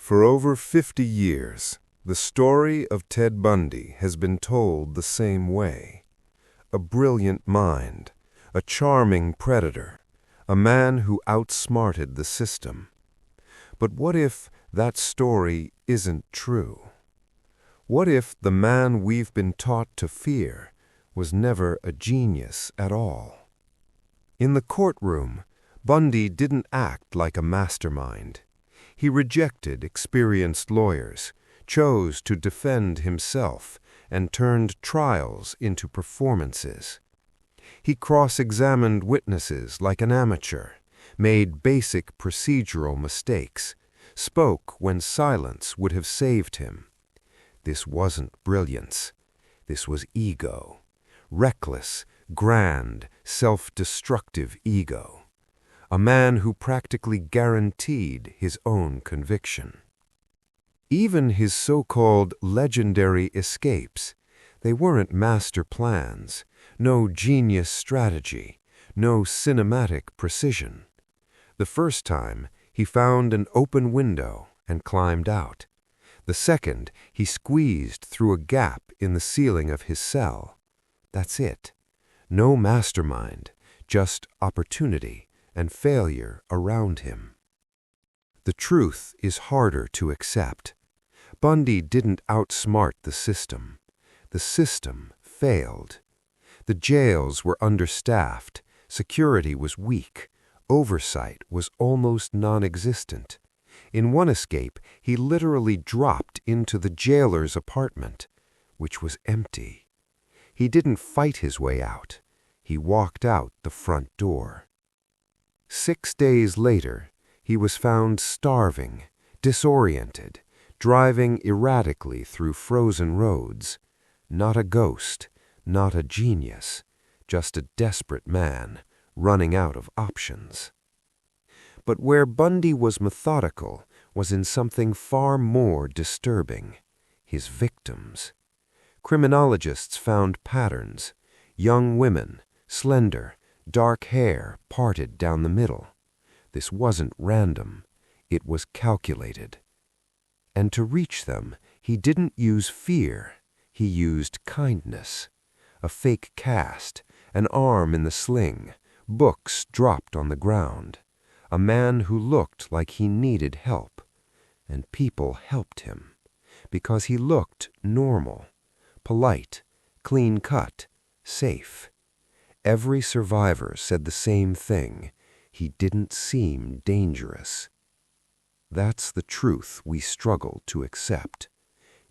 For over 50 years, the story of Ted Bundy has been told the same way. A brilliant mind, a charming predator, a man who outsmarted the system. But what if that story isn't true? What if the man we've been taught to fear was never a genius at all? In the courtroom, Bundy didn't act like a mastermind. He rejected experienced lawyers, chose to defend himself, and turned trials into performances. He cross-examined witnesses like an amateur, made basic procedural mistakes, spoke when silence would have saved him. This wasn't brilliance. This was ego. Reckless, grand, self-destructive ego. A man who practically guaranteed his own conviction. Even his so-called legendary escapes, they weren't master plans, no genius strategy, no cinematic precision. The first time, he found an open window and climbed out. The second, he squeezed through a gap in the ceiling of his cell. That's it. No mastermind, just opportunity and failure around him. The truth is harder to accept. Bundy didn't outsmart the system. The system failed. The jails were understaffed, security was weak, oversight was almost non-existent. In one escape, he literally dropped into the jailer's apartment, which was empty. He didn't fight his way out. He walked out the front door. 6 days later, he was found starving, disoriented, driving erratically through frozen roads. Not a ghost, not a genius, just a desperate man running out of options. But where Bundy was methodical was in something far more disturbing: his victims. Criminologists found patterns: young women, slender, dark hair parted down the middle. This wasn't random. It was calculated. And to reach them, he didn't use fear. He used kindness. A fake cast, an arm in the sling, books dropped on the ground. A man who looked like he needed help. And people helped him because he looked normal, polite, clean-cut, safe. Every survivor said the same thing: he didn't seem dangerous. That's the truth we struggle to accept.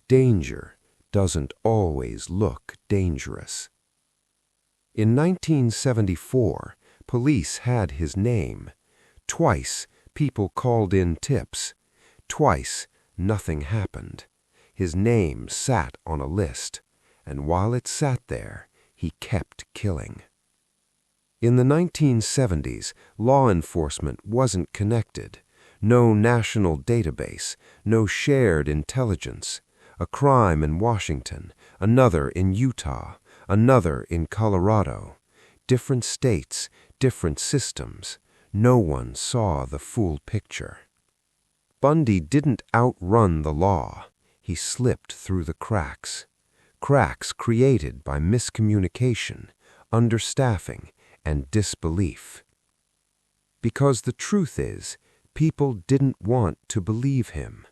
Danger doesn't always look dangerous. In 1974, police had his name. Twice, people called in tips. Twice, nothing happened. His name sat on a list, and while it sat there, he kept killing. In the 1970s, law enforcement wasn't connected. No national database, no shared intelligence. A crime in Washington, another in Utah, another in Colorado. Different states, different systems. No one saw the full picture. Bundy didn't outrun the law. He slipped through the cracks. Cracks created by miscommunication, understaffing, and disbelief. Because the truth is, people didn't want to believe him.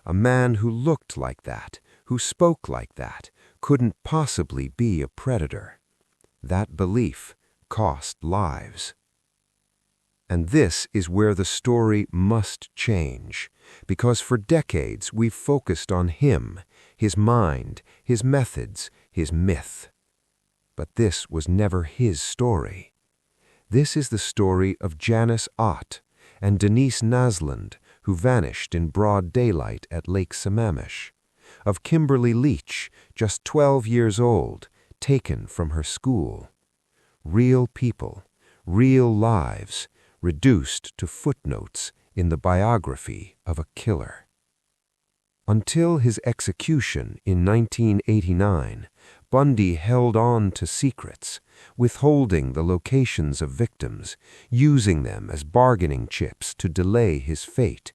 A man who looked like that, who spoke like that, couldn't possibly be a predator. That belief cost lives. And this is where the story must change, because for decades we've focused on him, his mind, his methods, his myth. But this was never his story. This is the story of Janice Ott and Denise Naslund, who vanished in broad daylight at Lake Sammamish, of Kimberly Leach, just 12 years old, taken from her school. Real people, real lives, reduced to footnotes in the biography of a killer. Until his execution in 1989, Bundy held on to secrets, withholding the locations of victims, using them as bargaining chips to delay his fate.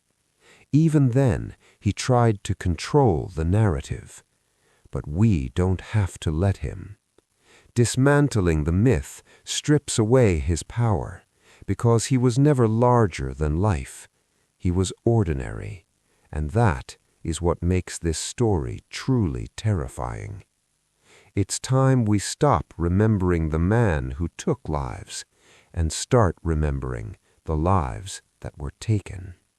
Even then, He tried to control the narrative. But we don't have to let him. Dismantling the myth strips away his power, because he was never larger than life. He was ordinary, and that is what makes this story truly terrifying. It's time we stop remembering the man who took lives and start remembering the lives that were taken.